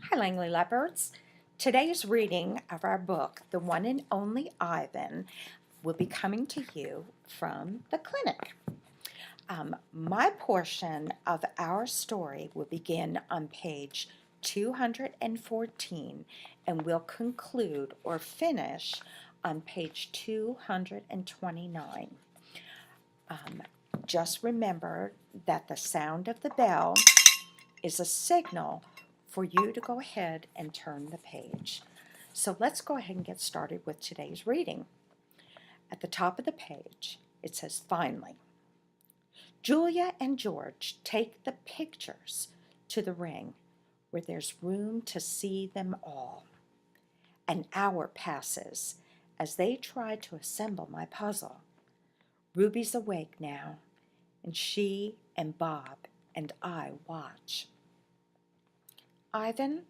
Hi, Langley Leopards. Today's reading of our book, The One and Only Ivan, will be coming to you from the clinic. My portion of our story will begin on page 214 and will conclude or finish on page 229. Just remember that the sound of the bell is a signal for you to go ahead and turn the page. So let's go ahead and get started with today's reading. At the top of the page, it says, Finally. Julia and George take the pictures to the ring where there's room to see them all. An hour passes as they try to assemble my puzzle. Ruby's awake now, and she and Bob and I watch. Ivan,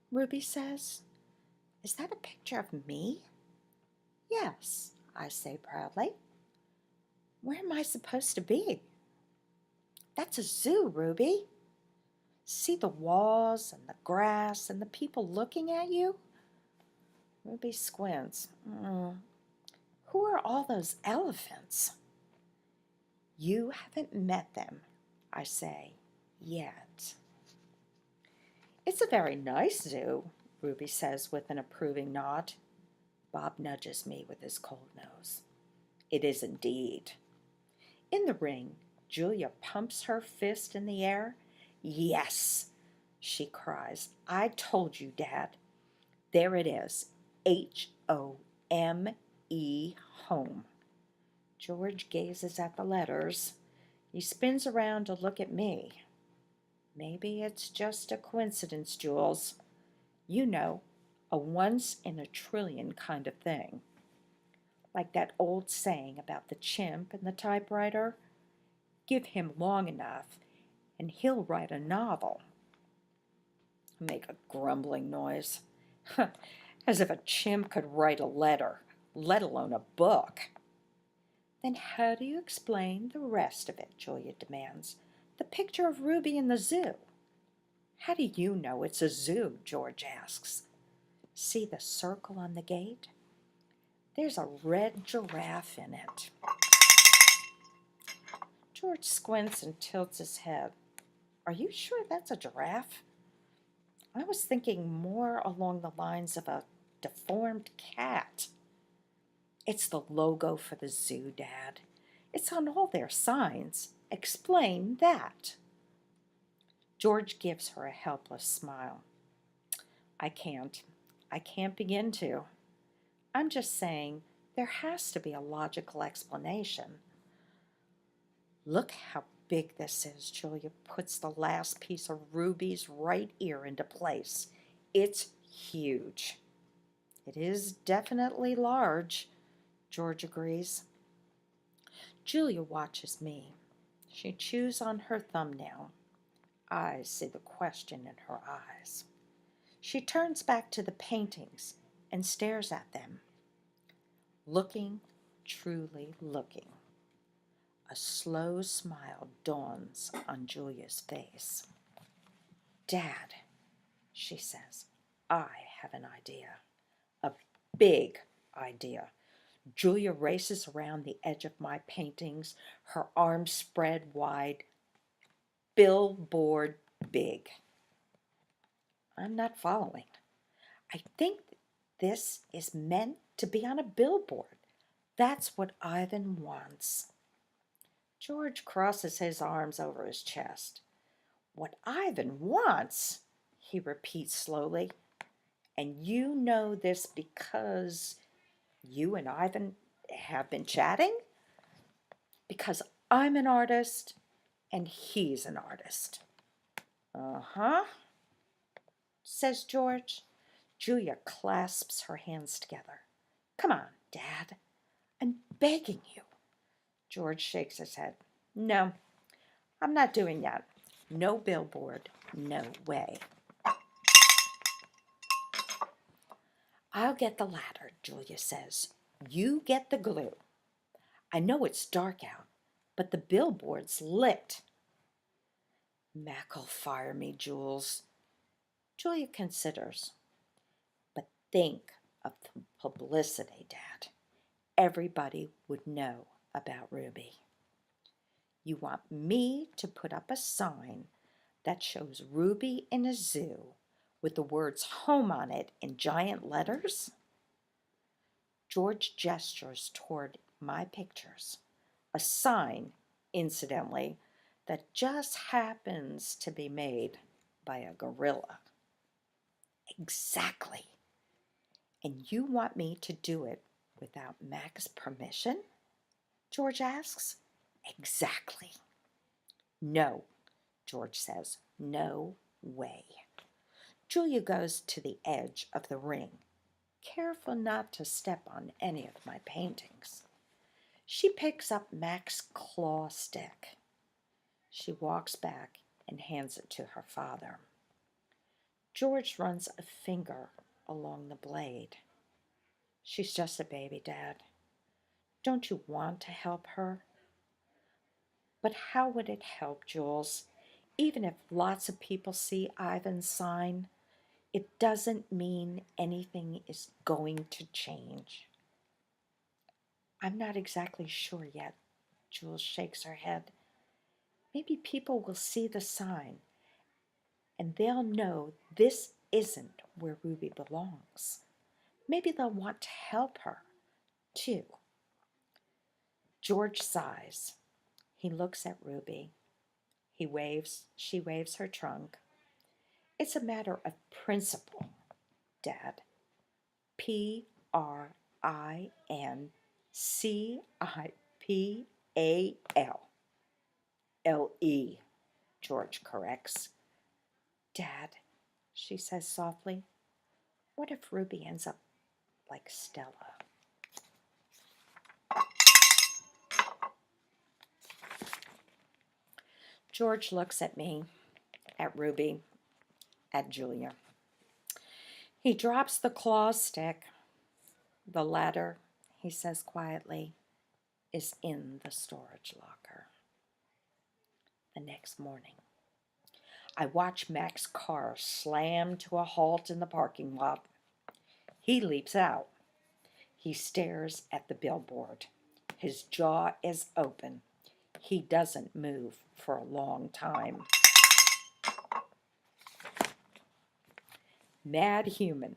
Ruby says, is that a picture of me? Yes, I say proudly. Where am I supposed to be? That's a zoo, Ruby. See the walls and the grass and the people looking at you? Ruby squints. Who are all those elephants? You haven't met them, I say, yet. It's a very nice zoo, Ruby says with an approving nod. Bob nudges me with his cold nose. It is indeed. In the ring, Julia pumps her fist in the air. Yes, she cries. I told you, Dad. There it is. H-O-M-E, home. George gazes at the letters. He spins around to look at me. Maybe it's just a coincidence, Jules. You know, a once-in-a-trillion kind of thing. Like that old saying about the chimp and the typewriter. Give him long enough, and he'll write a novel. I make a grumbling noise. As if a chimp could write a letter, let alone a book. Then how do you explain the rest of it, Julia demands. The picture of Ruby in the zoo. How do you know it's a zoo, George asks. See the circle on the gate? There's a red giraffe in it. George squints and tilts his head. Are you sure that's a giraffe? I was thinking more along the lines of a deformed cat. It's the logo for the zoo, Dad. It's on all their signs. Explain that. George gives her a helpless smile. I can't begin to. I'm just saying there has to be a logical explanation. Look how big this is. Julia puts the last piece of Ruby's right ear into place. It's huge. It is definitely large, George agrees. Julia watches me. She chews on her thumbnail. I see the question in her eyes. She turns back to the paintings and stares at them. Looking, truly looking. A slow smile dawns on Julia's face. Dad, she says, I have an idea. A big idea. Julia races around the edge of my paintings, her arms spread wide. Billboard big. I'm not following. I think this is meant to be on a billboard. That's what Ivan wants. George crosses his arms over his chest. What Ivan wants, he repeats slowly. And you know this because you and Ivan have been chatting? Because I'm an artist and he's an artist. Uh-huh, says George. Julia clasps her hands together. Come on, Dad. I'm begging you. George shakes his head. No, I'm not doing that. No billboard, no way. I'll get the ladder, Julia says. You get the glue. I know it's dark out, but the billboard's lit. Mac'll fire me, Jules. Julia considers. But think of the publicity, Dad. Everybody would know about Ruby. You want me to put up a sign that shows Ruby in a zoo with the words home on it in giant letters? George gestures toward my pictures, a sign, incidentally, that just happens to be made by a gorilla. Exactly. And you want me to do it without Mac's permission? George asks. Exactly. No, George says. No way. Julia goes to the edge of the ring, careful not to step on any of my paintings. She picks up Mac's claw stick. She walks back and hands it to her father. George runs a finger along the blade. She's just a baby, Dad. Don't you want to help her? But how would it help, Jules? Even if lots of people see Ivan's sign, it doesn't mean anything is going to change. I'm not exactly sure yet. Jules shakes her head. Maybe people will see the sign and they'll know this isn't where Ruby belongs. Maybe they'll want to help her, too. George sighs. He looks at Ruby. She waves her trunk. It's a matter of principle, Dad. Principal. George corrects. Dad, she says softly, what if Ruby ends up like Stella? George looks at me, at Ruby, at Julia. He drops the claw stick. The ladder, he says quietly, is in the storage locker. The next morning, I watch Mac's car slam to a halt in the parking lot. He leaps out. He stares at the billboard. His jaw is open. He doesn't move for a long time. Mad human.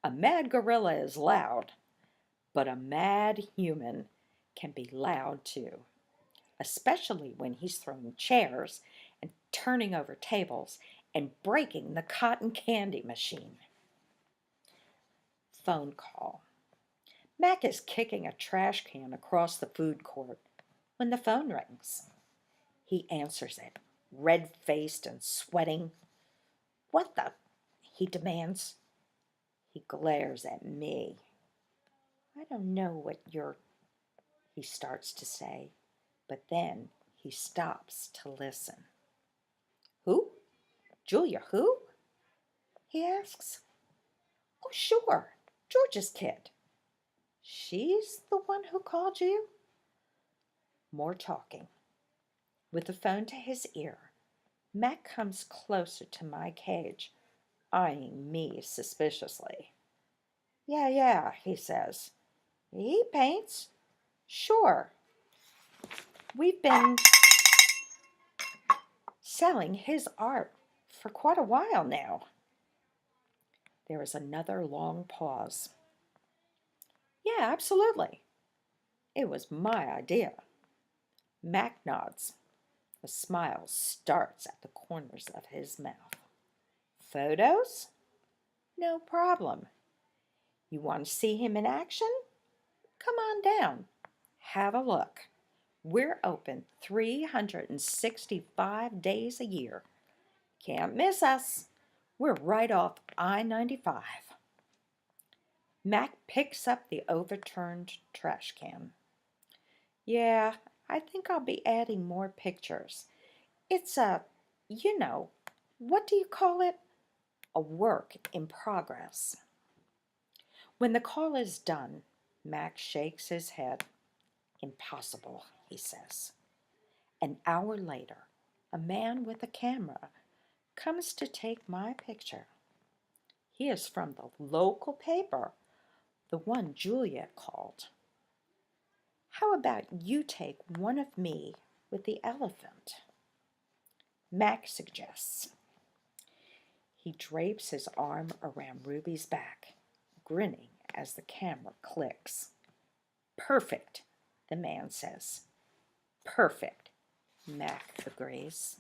A mad gorilla is loud, but a mad human can be loud too, especially when he's throwing chairs and turning over tables and breaking the cotton candy machine. Phone call. Mac is kicking a trash can across the food court when the phone rings. He answers it, red-faced and sweating. What the? He demands. He glares at me. I don't know what he starts to say, but then he stops to listen. Who? Julia, who? He asks. Oh, sure, George's kid. She's the one who called you? More talking. With the phone to his ear, Mac comes closer to my cage, eyeing me suspiciously. Yeah, he says. He paints. Sure. We've been selling his art for quite a while now. There is another long pause. Yeah, absolutely. It was my idea. Mac nods. A smile starts at the corners of his mouth. Photos? No problem. You want to see him in action? Come on down. Have a look. We're open 365 days a year. Can't miss us. We're right off I-95. Mac picks up the overturned trash can. Yeah, I think I'll be adding more pictures. It's what do you call it? A work in progress. When the call is done, Mac shakes his head. Impossible, he says. An hour later, a man with a camera comes to take my picture. He is from the local paper, the one Julia called. How about you take one of me with the elephant? Mac suggests. He drapes his arm around Ruby's back, grinning as the camera clicks. Perfect, the man says. Perfect, Mac agrees.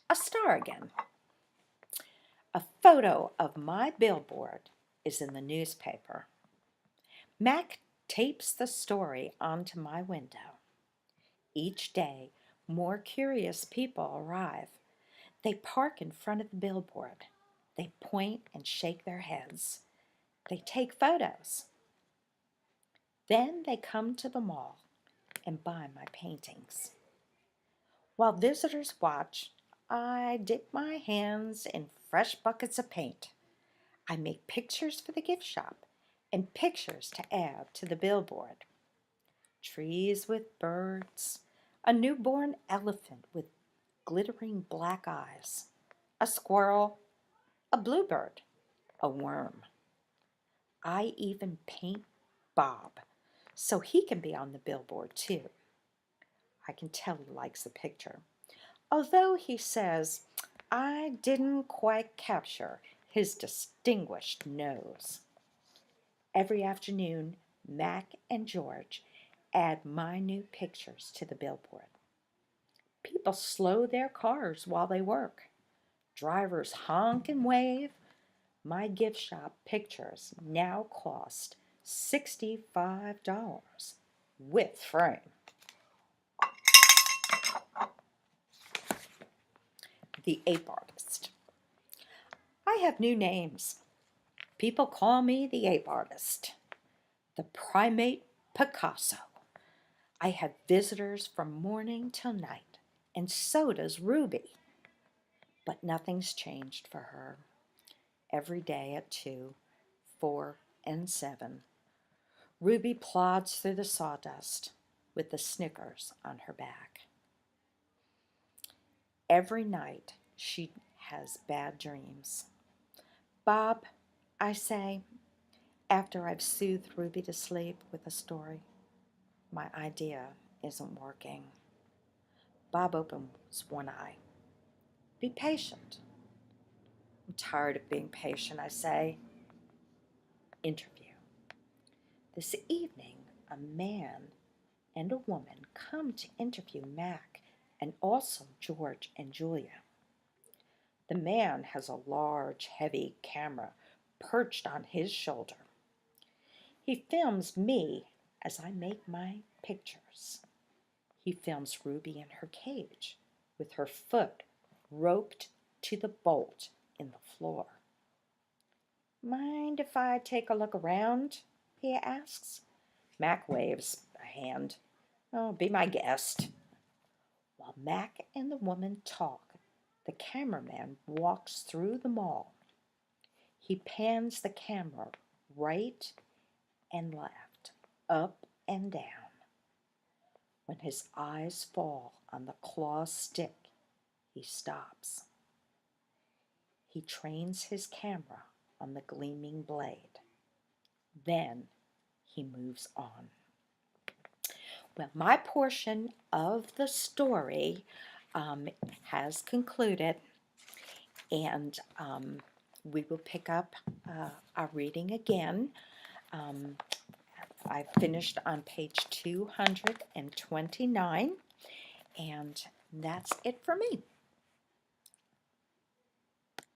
A star again. A photo of my billboard is in the newspaper. Mac tapes the story onto my window. Each day, more curious people arrive. They park in front of the billboard. They point and shake their heads. They take photos. Then they come to the mall and buy my paintings. While visitors watch, I dip my hands in fresh buckets of paint. I make pictures for the gift shop and pictures to add to the billboard. Trees with birds, a newborn elephant with glittering black eyes, a squirrel, a bluebird, a worm. I even paint Bob so he can be on the billboard too. I can tell he likes the picture, although he says I didn't quite capture his distinguished nose. Every afternoon, Mac and George add my new pictures to the billboard. People slow their cars while they work. Drivers honk and wave. My gift shop pictures now cost $65 with frame. The Ape Artist. I have new names. People call me the Ape Artist, the Primate Picasso. I have visitors from morning till night, and so does Ruby. But nothing's changed for her. Every day at 2, 4, and 7, Ruby plods through the sawdust with the Snickers on her back. Every night she has bad dreams. Bob, I say, after I've soothed Ruby to sleep with a story, my idea isn't working. Bob opens one eye. Be patient. I'm tired of being patient, I say. Interview. This evening, a man and a woman come to interview Mac and also George and Julia. The man has a large, heavy camera perched on his shoulder. He films me as I make my pictures. He films Ruby in her cage with her foot roped to the bolt in the floor. Mind if I take a look around? He asks. Mac waves a hand. Oh, be my guest. While Mac and the woman talk, the cameraman walks through the mall. He pans the camera right and left, up and down. When his eyes fall on the claw stick, he stops. He trains his camera on the gleaming blade. Then he moves on. Well, my portion of the story has concluded, and we will pick up our reading again. I finished on page 229, and that's it for me.